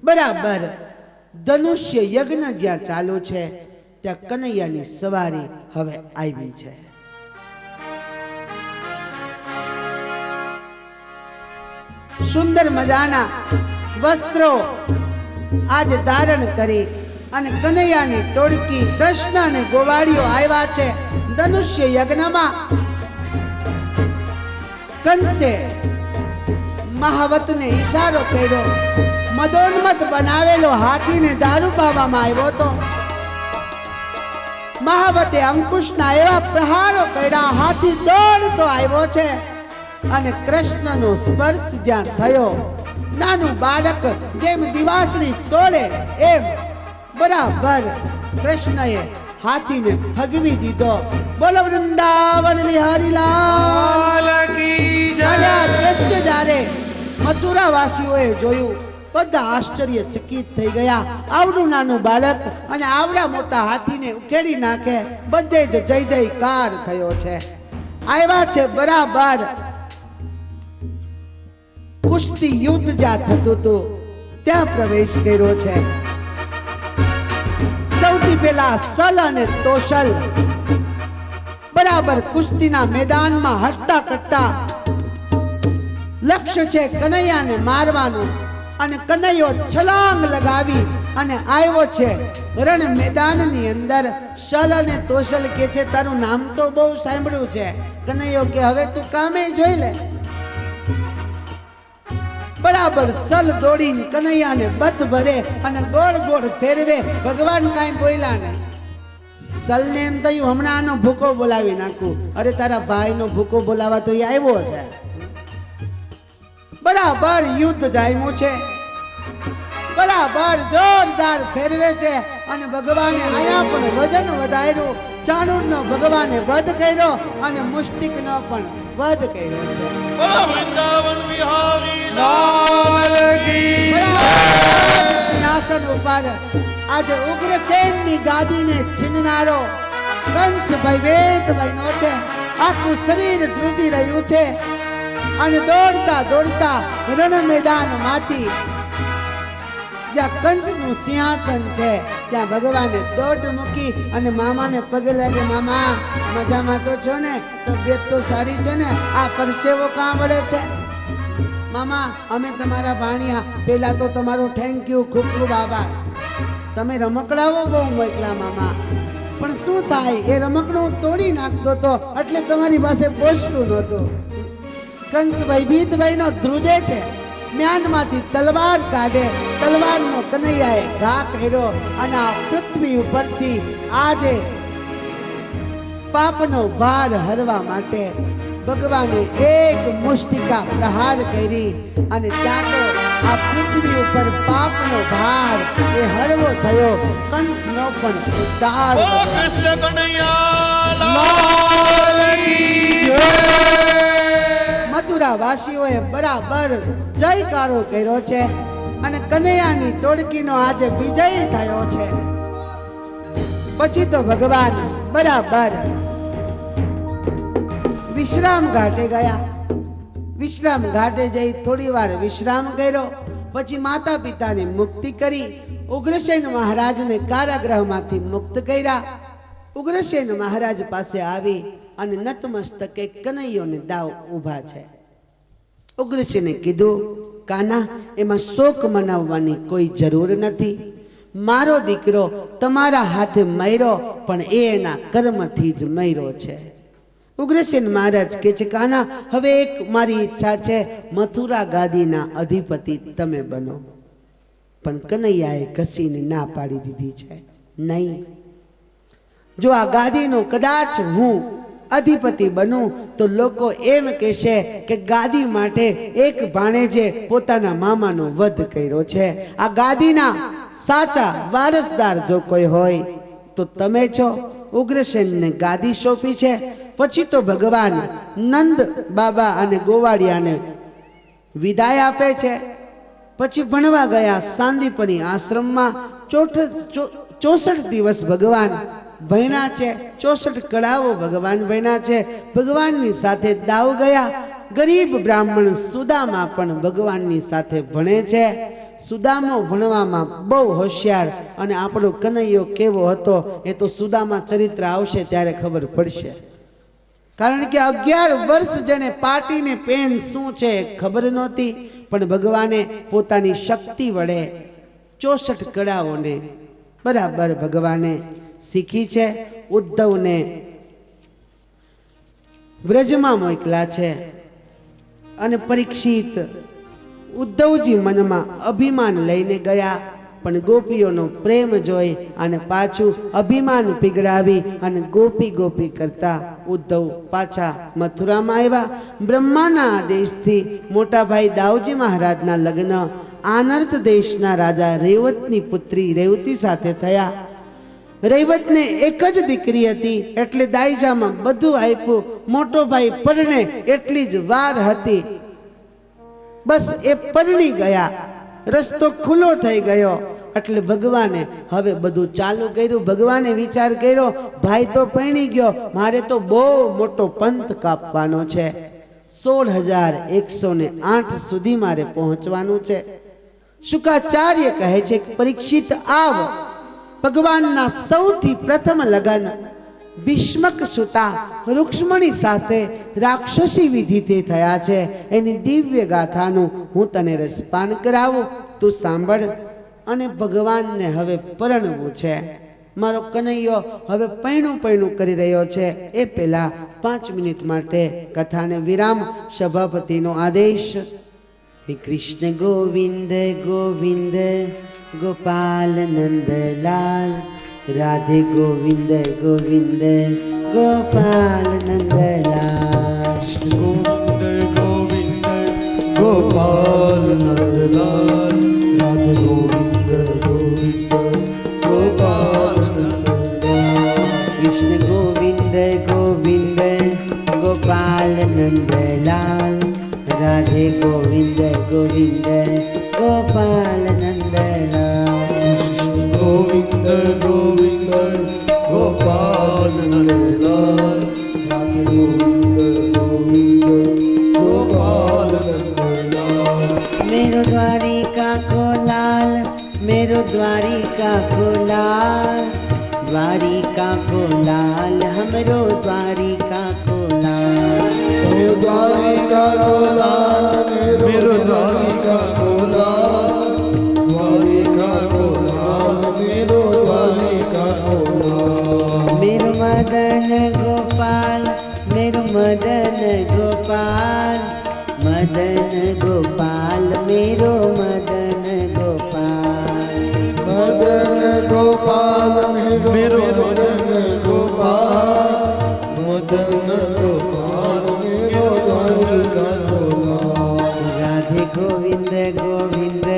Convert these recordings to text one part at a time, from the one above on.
બરાબર ધનુષ્ય યજ્ઞ જ્યાં ચાલુ છે ત્યાં કનૈયાની સવારી હવે આવી છે. સુંદર મજાના વસ્ત્રો આજ ધારણ કરી અને કનૈયાની ટોળકી કૃષ્ણ અને ગોવાળીઓ આવ્યા છે ધનુષ્ય યજ્ઞમાં. કંસે મહાવતને ઈશારો કર્યો. મદોન્મત બનાવેલો હાથીને દારૂ પાવામાં આવ્યો હતો. મહાવતે અંકુશના એવા પ્રહારો કર્યા, હાથી દોડતો આવ્યો છે અને કૃષ્ણનો સ્પર્શ જ્યાં થયો, નાનું બાળક જેમ દિવાસળી તોડે એમ બરાબર કૃષ્ણએ હાથીને ફગવી દીધો. બોલો વૃંદાવન વિહારી લાલ કી જય. દ્રશ્ય જ્યારે મથુરા વાસીઓએ જોયું બધા આશ્ચર્યચકિત થઈ ગયા. આવડું નાનું બાળક અને આવડા મોટા હાથીને ઉકેડી નાખે, બધે જ જય જયકાર થયો છે. આવ્યા છે બરાબર કુસ્તી યુદ્ધ જ્યાં થતું હતું ત્યાં પ્રવેશ કર્યો છે. સૌથી પહેલા સલ અને તોશલ બરાબર કુસ્તીના મેદાનમાં હટ્ટા કટ્ટા. લક્ષ્ય છે કનૈયાને મારવાનું અને કનૈયો છલાંગ લગાવી અને આવ્યો છે રણ મેદાનની અંદર. સલ અને તોશલ કે છે તારું નામ તો બહુ સાંભળ્યું છે. કનૈયો કે હવે તું કામે જોઈ લે. બરાબર સલ દોડીને કનૈયાને બથ ભરે અને ગોળ ગોળ ફેરવે. ભગવાન કાંઈ બોલ્યા નહીં. સલને એમ થયું હમણાં આનો ભૂકો બોલાવી નાખું. અરે તારા ભાઈનો ભૂકો બોલાવા તો એ આવ્યો છે. બરાબર યુદ્ધ જામ્યું છે, બરાબર જોરદાર ફેરવે છે અને ભગવાને અહીંયા પણ વજન વધાર્યું. ચાણૂરનો ભગવાને વધ કર્યો અને મુષ્ટિકનો પણ વધ કર્યો છે. બોલો વૃંદાવન વિહારી લાલ કી સિંહાસન ઉપર આજે ઉગ્રસેનની ગાદીને છીનનારો કંસ ભયભેદભાઈનો છે. આખું શરીર ધ્રુજી રહ્યું છે અને દોડતા દોડતા રણ મેદાનમાંથી જ્યાં કંસનું સિંહાસન છે ત્યાં ભગવાને દોડ મૂકી અને મામાને પગે લાગે, મામા મજામાં તો છો ને? તબિયત તો સારી છે ને? આ પરસેવો કાં વળે છે? મામા અમે તમારા ભાણિયા, પહેલા તો તમારો થેન્ક યુ, ખૂબ ખૂબ આભાર. તમે રમકડાઓ બહુ મોકલા મામા, પણ શું થાય એ રમકડું તોડી નાખતો હતો એટલે તમારી પાસે પહોંચતું નહોતું. કંસ ભયભીતભાઈનો ધ્રુજે છે. મ્યાનમાંથી તલવાર કાઢે, તલવારનો કનૈયાએ ઘા કર્યો અને આ પૃથ્વી ઉપરથી આજે પાપનો ભાર હરવા માટે ભગવાને એક મુષ્ટિકા પ્રહાર કરી અને ત્યાં તો આ પૃથ્વી ઉપર પાપનો ભાર એ હળવો થયો. કંસનો પણ ઉદ્ધાર. બોલો કૃષ્ણ કનૈયા લાલ કી જય. મથુરા વાસીઓએ બરાબર જયકારો કર્યો છે અને કનૈયાની ટોળકીનો આજે વિજય થયો છે. પછી તો ભગવાન બરાબર વિશ્રામ ઘાટે ગયા. વિશ્રામ ઘાટે જઈ થોડી વાર વિશ્રામ કર્યો. પછી માતા પિતાને મુક્તિ કરી ઉગ્રસેન મહારાજને કારાગૃહમાંથી મુક્ત કર્યા. ઉગ્રસેન મહારાજ પાસે આવી અને નતમસ્તકે કનૈયોને દાવ ઊભા છે. ઉગ્રસેને કીધું, કાના એમાં શોક મનાવવાની કોઈ જરૂર નથી. મારો દીકરો તમારા હાથે મર્યો પણ એ એના કર્મથી જ મર્યો છે. ઉગ્રસેન મહારાજ કહે છે, કાના હવે એક મારી ઈચ્છા છે, મથુરા ગાદીના અધિપતિ તમે બનો. પણ કનૈયાએ ઘસીને ના પાડી દીધી છે. નહીં, જો આ ગાદીનો કદાચ હું અધિપતિ બનું તો લોકો એમ કહેશે કે ગાદી માટે એક ભાણેજે પોતાના મામાનો વધ કર્યો છે. આ ગાદીના સાચા વારસદાર જો કોઈ હોય તો તમે છો. ઉગ્રસેનને ગાદી સોંપી છે. પછી તો ભગવાન નંદ બાબા અને ગોવાળિયાને વિદાય આપે છે. પછી ભણવા ગયા સાંદીપની આશ્રમમાં. 64 દિવસ ભગવાન ભણ્યા છે. 64 કળાઓ ભગવાન ભણ્યા છે. ભગવાનની સાથે દાવ ગયા. ગરીબ બ્રાહ્મણ સુદામા પણ ભગવાનની સાથે ભણે છે. સુદામો ભણવામાં બહુ હોશિયાર, અને આપણો કનૈયો કેવો હતો એ તો સુદામા ચરિત્ર આવશે ત્યારે ખબર પડશે. કારણ કે 11 વર્ષ જેને પાટીને પેન શું છે ખબર નહોતી, પણ ભગવાને પોતાની શક્તિ વડે 64 કળાઓને બરાબર ભગવાને શીખી છે. ઉદ્ધવને વ્રજમાં મોકલા છે, અને પરીક્ષિત ઉદ્ધવજી મનમાં અભિમાન લઈને ગયા, પણ ગોપીઓનો પ્રેમ જોઈ અને પાછું અભિમાન પીગળાવી અને ગોપી કરતા ઉદ્ધવ પાછા મથુરામાં આવ્યા. બ્રહ્માના આદેશથી મોટા ભાઈ દાઉજી મહારાજના લગ્ન આનર્ત દેશના રાજા રેવતની પુત્રી રેવતી સાથે થયા. રૈવતને એક જ દીકરી હતી, એટલે દાઈજામાં બધું આપ્યું. મોટો ભાઈ પરણે એટલી જ વાર હતી, બસ એ પરણી ગયા, રસ્તો ખુલ્લો થઈ ગયો. એટલે ભગવાને હવે બધું ચાલુ કર્યું. ભગવાને વિચાર કર્યો, ભાઈ તો પરણી ગયો, મારે તો બહુ મોટો પંથ કાપવાનો છે. 16,108 સુધી મારે પહોંચવાનું છે. શુકાચાર્ય કહે છે કે પરીક્ષિત આવ. ભગવાનના સૌથી પ્રથમ લગ્ન ભીષ્મક સુતા રૂક્ષ્મણી સાથે રાક્ષસી વિધિથી થયા છે. એની દિવ્ય ગાથાનું હું તને રસપાન કરાવું, તું સાંભળ. અને ભગવાનને હવે પરણવું છે. મારો કનૈયો હવે પૈણું કરી રહ્યો છે. એ પહેલા 5 મિનિટ માટે કથાને વિરામ. સભાપતિનો આદેશ. હે કૃષ્ણ ગોવિંદ ગોવિંદ ગોપાલ નંદલાલ, રાધે ગોવિંદ ગોવિંદ ગોપાલ નંદલાલ. ગોવિંદ ગોવિંદ ગોપાલ નંદલાલ, રાધે ગોવિંદ ગોવિંદ ગોપાલ નંદલાલ. કૃષ્ણ ગોવિંદ ગોવિંદ ગોપાલ નંદલાલ, રાધે ગોવિંદ ગોવિંદ ગોપાલ નંદલાલ. ગોવિંદ ગોવિંદ ગોપાલ નંદલાલ, રાધે ગોવિંદ ગોવિંદ ગોપાલ નંદલાલ. मेरो द्वारिका को लाल, मेरो द्वारिका को लाल, द्वारिका को लाल, हमरो द्वारिका को लाल. मेरो द्वारिका को लाल, मेरो द्वारिका को लाल, द्वारिका को लाल, मेरो द्वारिका को लाल. मेरो मदन गोपाल, मेरो मदन गोपाल, मदन गोपाल, मेरो मदन गोपाल. मदन गोपाल मेरो मदन गोपाल, मदन गोपाल मेरो द्वारिका को लाल. राधे गोविंद गोविंद,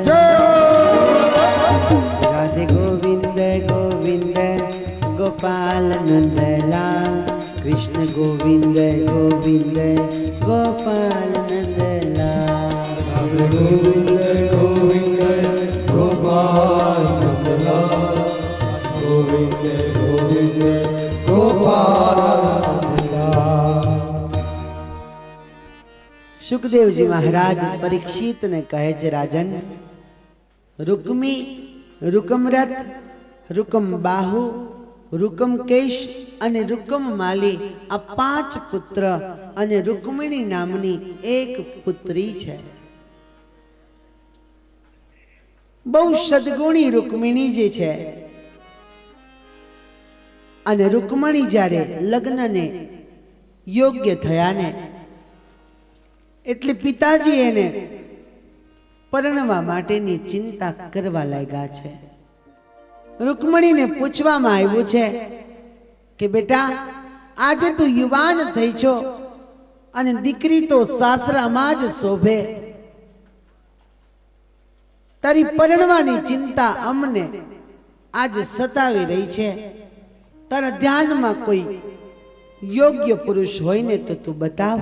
जय हो. राधे गोविंद गोविंद गोपाल नंदलाल, कृष्ण गोविंद गोविंद गोपाल नंदलाल. राधे गोविंद गोविंद गोपाल नंदलाल, गोविंद गोविंद गोपाल नंदलाल. સુખદેવજી મહારાજ પરીક્ષિતને કહે છે, રાજન, રૂકમી, રૂકમરથ, રૂકમબાહુ, રૂકમકેશ અને રૂકમમાલી આ 5 પુત્ર અને રૂકમિણી નામની એક પુત્રી છે. બહુ સદગુણી રૂકમિણી જે છે. અને રૂકમણી જ્યારે લગ્નને યોગ્ય થયા ને એટલે પિતાજી એને પરણવા માટેની ચિંતા કરવા લાગ્યા છે. રૂકમણીને પૂછવામાં આવ્યું છે કે બેટા, આજે તું યુવાન થઈ છો અને દીકરી તો સાસરામાં જ શોભે, તારી પરણવાની ચિંતા અમને આજ સતાવી રહી છે. તારા ધ્યાનમાં કોઈ યોગ્ય પુરુષ હોય ને તો તું બતાવ.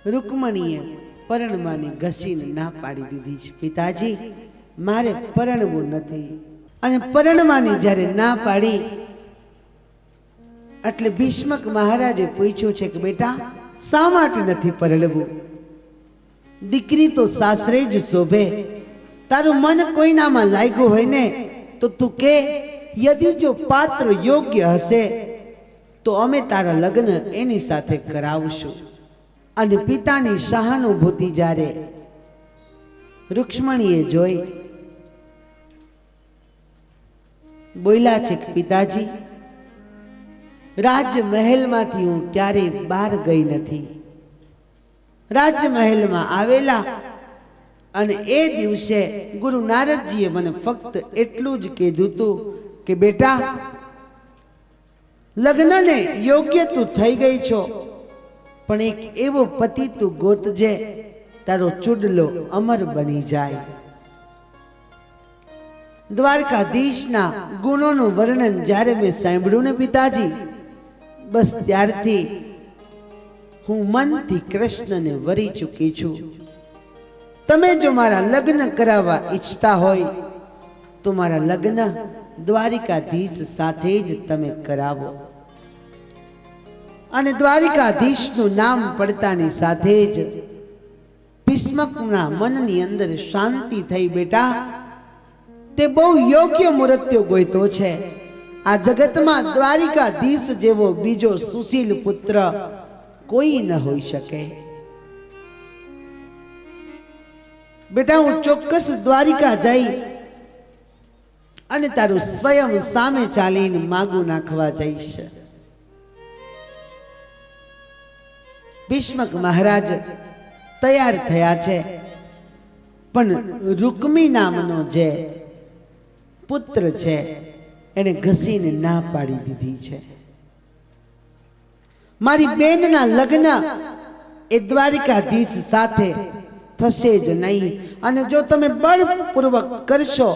રૂકમણીએ પરણવાની ઘસીને ના પાડી દીધી છે. પિતાજી, મારે પરણવું નથી. અને પરણવાની જ્યારે ના પાડી એટલે ભીષ્મક મહારાજે પૂછ્યું છે કે બેટા, શા માટે નથી પરણવું? દીકરી તો સાસરે જ શોભે, તારું મન કોઈનામાં લાગ્યું હોય ને તો તું કે, યદિ જો પાત્ર યોગ્ય હશે તો અમે તારા લગ્ન એની સાથે કરાવશું. અને પિતાની સહાનુભૂતિ જ્યારે રૂક્ષ્મણીએ જોઈ, બોલ્યા છે કે પિતાજી, રાજમહેલમાંથી હું ક્યારેય બહાર ગઈ નથી. રાજમહેલમાં આવેલા અને એ દિવસે ગુરુ નારદજીએ મને ફક્ત એટલું જ કીધું હતું કે બેટા, લગ્નને યોગ્ય તું થઈ ગઈ છો, પણ એક એવો પતિ તું ગોતજે તારો ચૂડલો અમર બની જાય. દ્વારકાધીશના ગુણોનું વર્ણન જ્યારે મેં સાંભળ્યું ને પિતાજી, બસ ત્યારથી હું મનથી કૃષ્ણને વરી ચૂકી છું. તમે જો મારા લગ્ન કરાવવા ઈચ્છતા હોય તો મારા લગ્ન દ્વારિકાધીશ સાથે જ તમે કરાવો. અને દ્વારિકાધીશનું નામ પડતાની સાથે જ ભીષ્મકના મનની અંદર શાંતિ થઈ. બેટા, તે બહુ યોગ્ય મૂર્ત્યો ગોઈતો છે. આ જગતમાં દ્વારિકાધીશ જેવો બીજો સુશીલ પુત્ર કોઈ ન હોઈ શકે. બેટા, હું ચોક્કસ દ્વારિકા જઈ અને તારું સ્વયં સામે ચાલીને માગું નાખવા જઈશ. ભીષ્મક મહારાજ તૈયાર થયા છે, પણ રૂકમી નામનો જે પુત્ર છે એને ઘસીને ના પાડી દીધી છે. મારી બેનના લગ્ન એ દ્વારિકાધીશ સાથે થશે જ નહીં. અને જો તમે બળપૂર્વક કરશો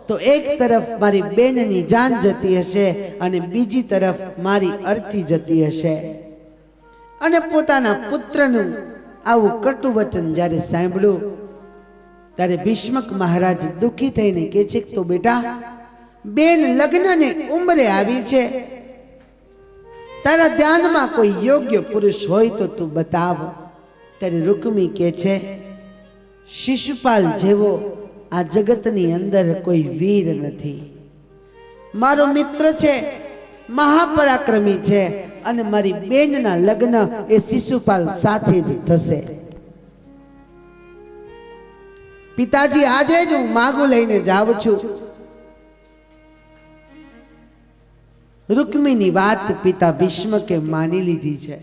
તો એક તરફ મારી બેનની જાન જતી હશે અને બીજી તરફ મારી અર્થી જતી હશે. અને પોતાના પુત્રનું આવું કટુ વચન જ્યારે સાંભળ્યું ત્યારે ભીષ્મક મહારાજ દુઃખી થઈને કહે છે, તો બેટા, બેન લગ્નને ઉંમરે આવી છે, તારા ધ્યાનમાં કોઈ યોગ્ય પુરુષ હોય તો તું બતાવ. ત્યારે રૂકમી કહે છે, શિશુપાલ જેવો આ જગતની અંદર કોઈ વીર નથી. મારો મિત્ર છે, મહાપરાક્રમી છે, અને મારી બેનના લગ્ન એ શિશુપાલ સાથે જ થશે. પિતાજી, આજે જ હું માગું લઈને જાઉં છું. રૂકમીની વાત પિતા ભીષ્મકે માની લીધી છે.